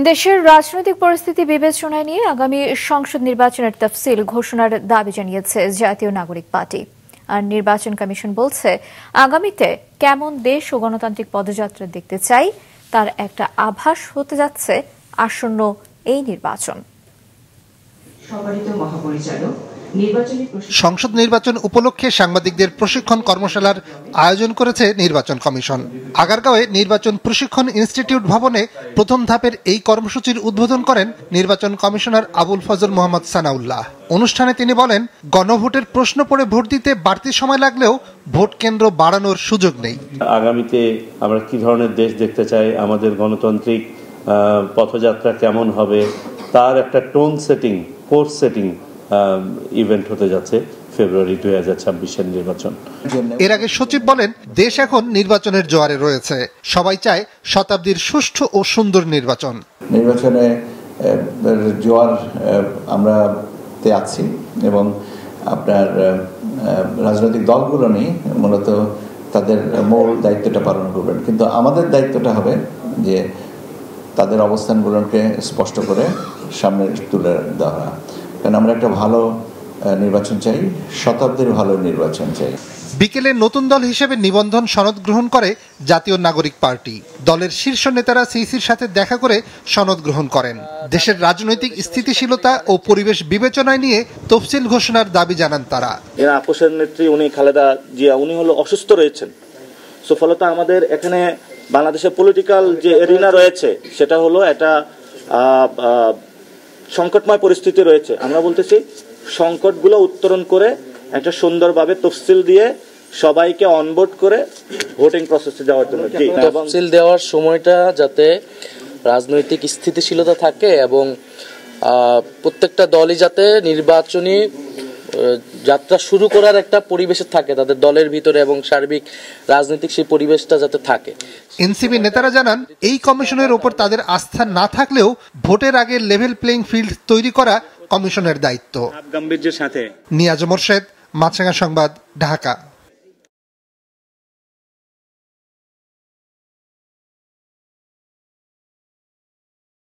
দেশের রাজনৈতিক পরিস্থিতি বিবেচনায় নিয়ে আগামী সংসদ নির্বাচনের তফসিল ঘোষণার দাবি জানিয়েছে জাতীয় নাগরিক পার্টি। আর নির্বাচন কমিশন বলছে, আগামীতে কেমন দেশ ও গণতান্ত্রিক পদযাত্রা দেখতে চাই তার একটা আভাস হতে যাচ্ছে আসন্ন এই নির্বাচন। সংসদ নির্বাচন উপলক্ষে সাংবাদিকদের প্রশিক্ষণ কর্মশালার আয়োজন করেছে নির্বাচন কমিশন। আগারগাঁওয়ে নির্বাচন প্রশিক্ষণ ইনস্টিটিউট ভবনে প্রথম ধাপের এই কর্মসূচির উদ্বোধন করেন নির্বাচন কমিশনার আবুল ফজল মোহাম্মদ সানাউল্লাহ। অনুষ্ঠানে তিনি বলেন, গণভোটের প্রশ্ন পড়ে ভোট দিতে বাড়তি সময় লাগলেও ভোট কেন্দ্র বাড়ানোর সুযোগ নেই। আগামীতে আমরা কি ধরনের দেশ দেখতে চাই, আমাদের গণতান্ত্রিক পথযাত্রা কেমন হবে, তার একটা tone setting, course setting event হতে যাচ্ছে ফেব্রুয়ারি 2026-এর নির্বাচন। এর আগে সচিব বলেন, দেশ এখন নির্বাচনের জোয়ারে রয়েছে, সবাই চায় শতাব্দীর সুষ্ঠু ও সুন্দর নির্বাচন। নির্বাচনে জোয়ার আমরা আছি এবং আপনার রাজনৈতিক দলগুলো নেই মূলত তাদের মূল দায়িত্বটা পালন করবেন, কিন্তু আমাদের দায়িত্বটা হবে যে তাদের অবস্থানগুলোকে স্পষ্ট করে সামনে তুলে দেওয়া, কারণ আমরা একটা ভালো নির্বাচন চাই, শতাব্দীর ভালো নির্বাচন চাই। বিকেলে নতুন দল হিসেবে নিবন্ধন সনদ গ্রহণ করে জাতীয় নাগরিক পার্টি। দলের শীর্ষ নেতারা সিইসির সাথে দেখা করে সনদ গ্রহণ করেন। দেশের রাজনৈতিক স্থিতিশীলতা ও পরিবেশ বিবেচনায় নিয়ে তফসিল ঘোষণার দাবি জানান তারা। আপোষের নেত্রী উনি খালেদা জিয়া, উনি হলো অসুস্থ রয়েছেন, সো ফলত আমাদের এখানে বাংলাদেশের পলিটিক্যাল যে এরিনা রয়েছে সেটা হলো একটা সংকটময় পরিস্থিতি রয়েছে। আমরা বলতেছি সংকটগুলো উত্তরণ করে একটা সুন্দরভাবে তফসিল দিয়ে সবাইকে অনবোর্ড করে ভোটিং প্রসেসে যাওয়ার জন্য। তফসিল দেওয়ার সময়টা যাতে রাজনৈতিক স্থিতিশীলতা থাকে এবং প্রত্যেকটা দলই যাতে নির্বাচনী যাত্রা শুরু করার একটা পরিবেশে থাকে, তাদের দলের ভিতরে এবং সার্বিক রাজনৈতিক সেই পরিবেশটা যাতে থাকে। এনসিপি নেতারা জানান, এই কমিশনের ওপর তাদের আস্থা না থাকলেও ভোটের আগে লেভেল প্লেইং ফিল্ড তৈরি করা কমিশনের দায়িত্ব। গাম্ভীর্যের সাথে নিয়াজ মোরশেদ, মাছরাঙা সংবাদ, ঢাকা।